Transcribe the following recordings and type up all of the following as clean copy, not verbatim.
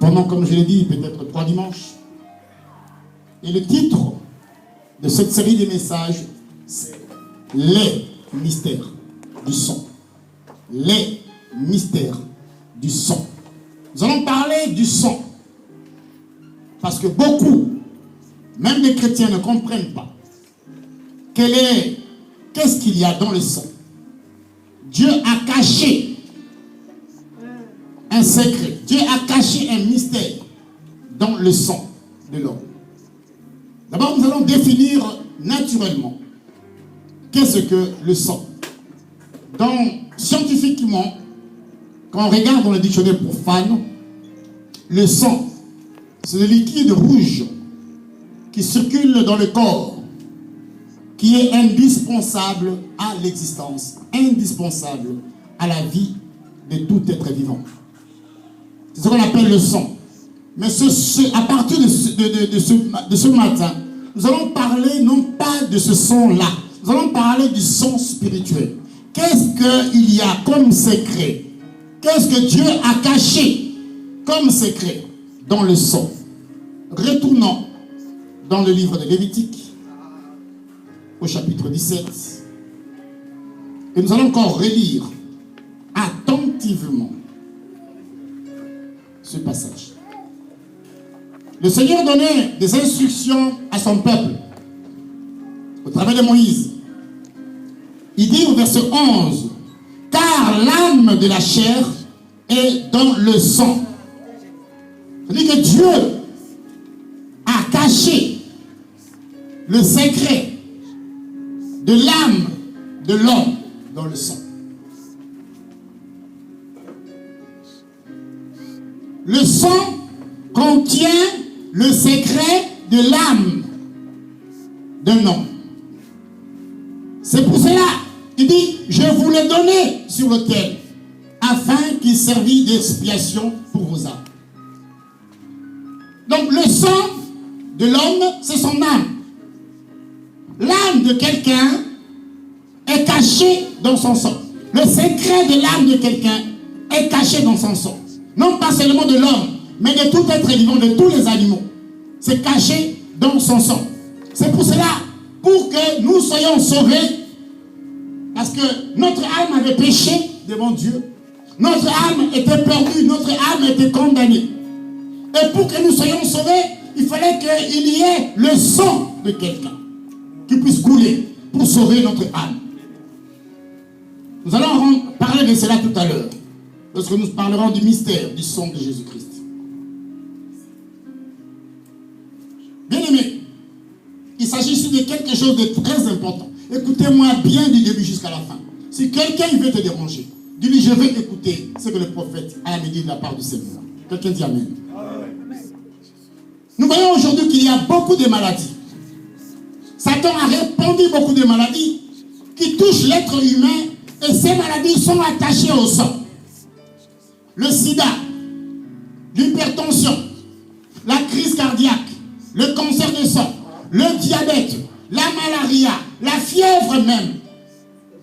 pendant, comme je l'ai dit, peut-être 3 dimanches. Et le titre de cette série de messages, c'est les mystères du sang. Les mystères du sang. Nous allons parler du sang. Parce que beaucoup, même les chrétiens, ne comprennent pas qu'est-ce qu'il y a dans le sang. Dieu a caché un secret. Dieu a caché un mystère dans le sang de l'homme. D'abord, nous allons définir naturellement qu'est-ce que le sang. Donc, scientifiquement, quand on regarde dans le dictionnaire profane, le sang, c'est le liquide rouge qui circule dans le corps, qui est indispensable à l'existence, indispensable à la vie de tout être vivant. C'est ce qu'on appelle le sang. Mais à partir de ce matin, nous allons parler non pas de ce sang-là, nous allons parler du sang spirituel. Qu'est-ce qu'il y a comme secret? Qu'est-ce que Dieu a caché comme secret dans le sang? Retournons dans le livre de Lévitique, au chapitre 17. Et nous allons encore relire attentivement ce passage. Le Seigneur donnait des instructions à son peuple au travers de Moïse. Il dit au verset 11, « Car l'âme de la chair est dans le sang. » C'est-à-dire que Dieu a caché le secret de l'âme de l'homme dans le sang. Le sang contient le secret de l'âme d'un homme. C'est pour cela qu'il dit, je vous l'ai donné sur l'autel, afin qu'il servît d'expiation pour vos âmes. Donc le sang de l'homme, c'est son âme. L'âme de quelqu'un est cachée dans son sang. Le secret de l'âme de quelqu'un est caché dans son sang. Non pas seulement de l'homme, mais de tout être vivant, de tous les animaux. C'est caché dans son sang. C'est pour cela, pour que nous soyons sauvés, parce que notre âme avait péché devant Dieu. Notre âme était perdue, notre âme était condamnée. Et pour que nous soyons sauvés, il fallait qu'il y ait le sang de quelqu'un qui puisse couler pour sauver notre âme. Nous allons parler de cela tout à l'heure, lorsque nous parlerons du mystère du sang de Jésus-Christ. Bien-aimés, il s'agit ici de quelque chose de très important. Écoutez-moi bien du début jusqu'à la fin. Si quelqu'un veut te déranger, dis-lui, je vais écouter ce que le prophète a à me dire de la part du Seigneur. Quelqu'un dit Amen. Nous voyons aujourd'hui qu'il y a beaucoup de maladies. Satan a répandu beaucoup de maladies qui touchent l'être humain, et ces maladies sont attachées au sang. Le sida, l'hypertension, la crise cardiaque, le cancer du sang, le diabète, la malaria, la fièvre même.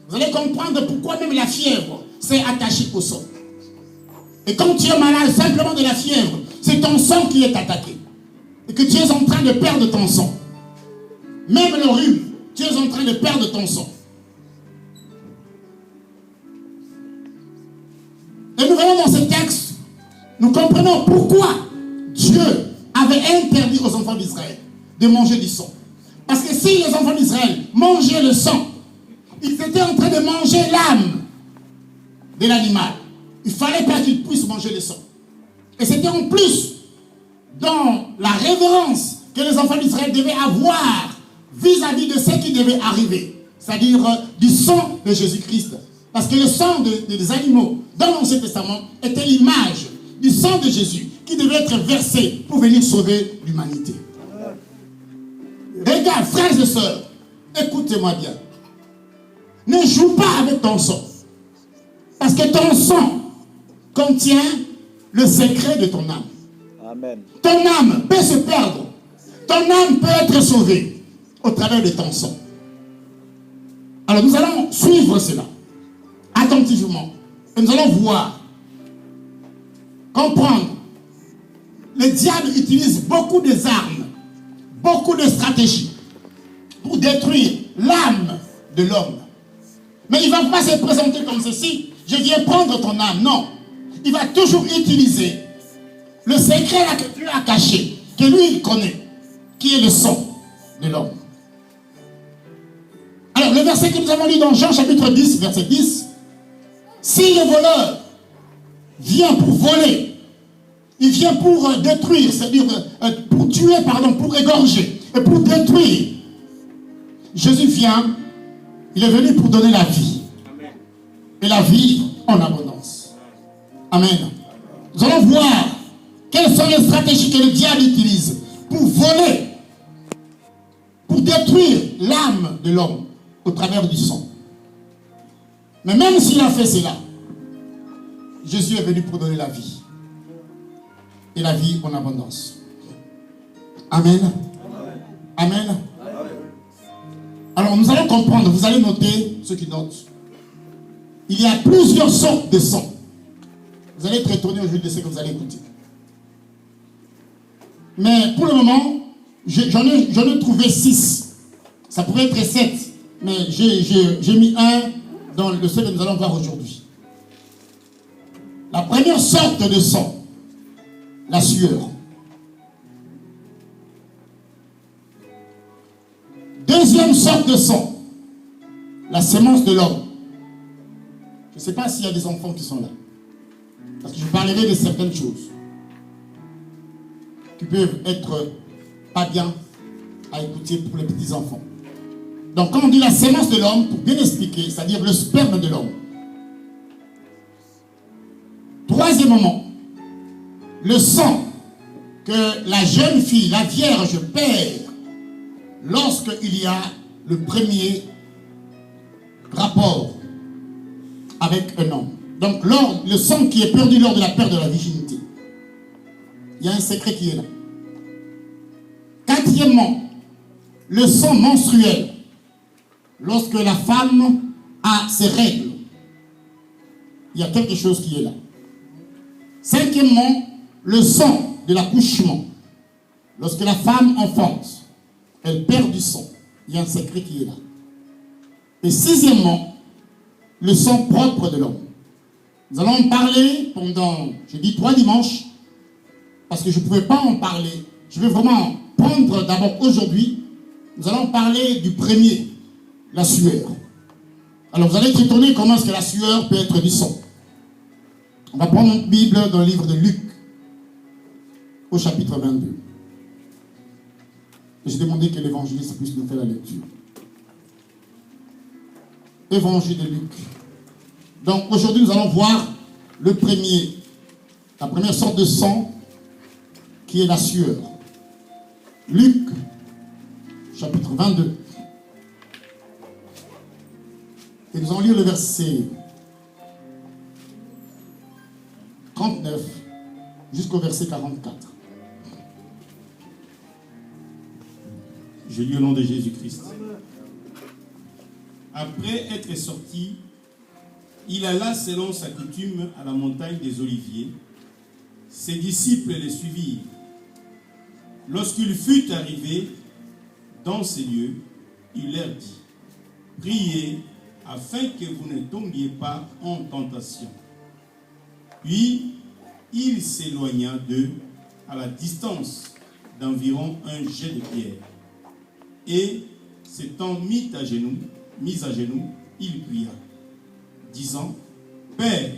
Vous allez comprendre pourquoi même la fièvre s'est attachée au sang. Et quand tu es malade simplement de la fièvre, c'est ton sang qui est attaqué. Et que tu es en train de perdre ton sang. Même le rhume, tu es en train de perdre ton sang. Et nous voyons dans ce texte, nous comprenons pourquoi Dieu avait interdit aux enfants d'Israël de manger du sang. Parce que si les enfants d'Israël mangeaient le sang, ils étaient en train de manger l'âme de l'animal. Il ne fallait pas qu'ils puissent manger le sang. Et c'était en plus dans la révérence que les enfants d'Israël devaient avoir vis-à-vis de ce qui devait arriver. C'est-à-dire du sang de Jésus-Christ. Parce que le sang des animaux dans l'Ancien Testament était l'image du sang de Jésus qui devait être versé pour venir sauver l'humanité. Regarde, frères et sœurs, écoutez-moi bien. Ne joue pas avec ton sang. Parce que ton sang contient le secret de ton âme. Amen. Ton âme peut se perdre. Ton âme peut être sauvée au travers de ton sang. Alors nous allons suivre cela attentivement. Et nous allons voir, comprendre le diable utilise beaucoup des armes, beaucoup de stratégies pour détruire l'âme de l'homme. Mais il ne va pas se présenter comme ceci. Je viens prendre ton âme. Non. Il va toujours utiliser le secret là que Dieu a caché, que lui il connaît, qui est le sang de l'homme. Alors le verset que nous avons lu dans Jean chapitre 10, verset 10. Si le voleur vient pour voler, il vient pour détruire, c'est-à-dire pour tuer, pour égorger et pour détruire. Jésus vient, il est venu pour donner la vie. Amen. Et la vie en abondance. Amen. Nous allons voir quelles sont les stratégies que le diable utilise pour voler, pour détruire l'âme de l'homme au travers du sang. Mais même s'il a fait cela, Jésus est venu pour donner la vie. Et la vie en abondance. Amen. Amen. Amen. Alors nous allons comprendre, vous allez noter, ceux qui notent. Il y a plusieurs sortes de sang. Vous allez être étonnés aujourd'hui de ce que vous allez écouter. Mais pour le moment, j'en ai trouvé 6. Ça pourrait être 7. Mais j'ai mis un dans le seul que nous allons voir aujourd'hui. La première sorte de sang, la sueur. Deuxième sorte de sang, la sémence de l'homme. Je ne sais pas s'il y a des enfants qui sont là. Parce que je parlerai de certaines choses qui peuvent être pas bien à écouter pour les petits enfants. Donc quand on dit la sémence de l'homme, pour bien expliquer, c'est-à-dire le sperme de l'homme. Troisièmement, le sang que la jeune fille, la vierge perd lorsqu'il y a le premier rapport avec un homme. Donc le sang qui est perdu lors de la perte de la virginité. Il y a un secret qui est là. Quatrièmement, le sang menstruel. Lorsque la femme a ses règles, il y a quelque chose qui est là. Cinquièmement, le sang de l'accouchement. Lorsque la femme enfante, elle perd du sang. Il y a un secret qui est là. Et sixièmement, le sang propre de l'homme. Nous allons en parler pendant, j'ai dit 3 dimanches, parce que je ne pouvais pas en parler. Je vais vraiment prendre d'abord aujourd'hui, nous allons parler du premier, la sueur. Alors vous allez être étonnés comment est-ce que la sueur peut être du sang. On va prendre notre Bible dans le livre de Luc, au chapitre 22. Et j'ai demandé que l'évangéliste puisse nous faire la lecture. Évangile de Luc. Donc aujourd'hui nous allons voir la première sorte de sang qui est la sueur. Luc, chapitre 22. Et nous allons lire le verset 39 jusqu'au verset 44. Je lis au nom de Jésus-Christ. Après être sorti, il alla selon sa coutume à la montagne des Oliviers. Ses disciples le suivirent. Lorsqu'il fut arrivé dans ces lieux, il leur dit: priez afin que vous ne tombiez pas en tentation. Puis il s'éloigna d'eux à la distance d'environ un jet de pierre. Et s'étant mis à genoux, il pria, disant: Père,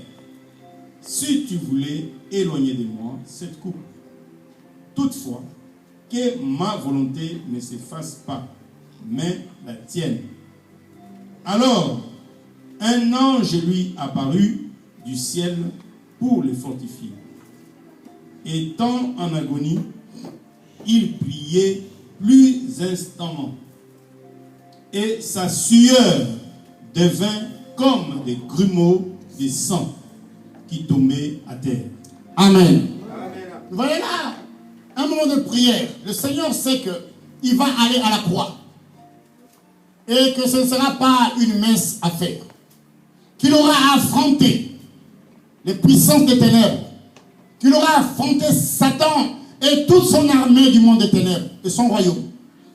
si tu voulais éloigner de moi cette coupe, toutefois, que ma volonté ne se fasse pas, mais la tienne. Alors, un ange lui apparut du ciel pour le fortifier. Étant en agonie, il priait plus instamment, et sa sueur devint comme des grumeaux de sang qui tombaient à terre. Amen. Vous voyez là, un moment de prière, le Seigneur sait qu'il va aller à la croix et que ce ne sera pas une messe à faire, qu'il aura affronté les puissances des ténèbres, qu'il aura affronté Satan et toute son armée du monde des ténèbres et son royaume,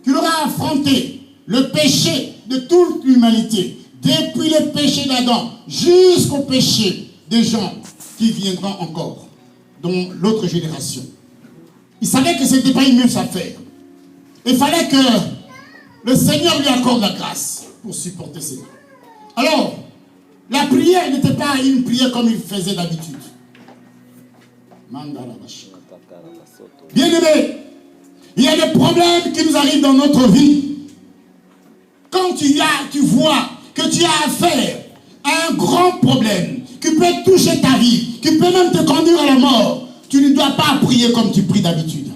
qu'il aura affronté le péché de toute l'humanité, depuis le péché d'Adam jusqu'au péché des gens qui viendront encore, dont l'autre génération. Il savait que ce n'était pas une mince affaire. Il fallait que le Seigneur lui accorde la grâce pour supporter cela. Alors, la prière n'était pas une prière comme il faisait d'habitude. Bien aimé, il y a des problèmes qui nous arrivent dans notre vie. Quand tu vois que tu as affaire à un grand problème qui peut toucher ta vie, qui peut même te conduire à la mort, tu ne dois pas prier comme tu pries d'habitude.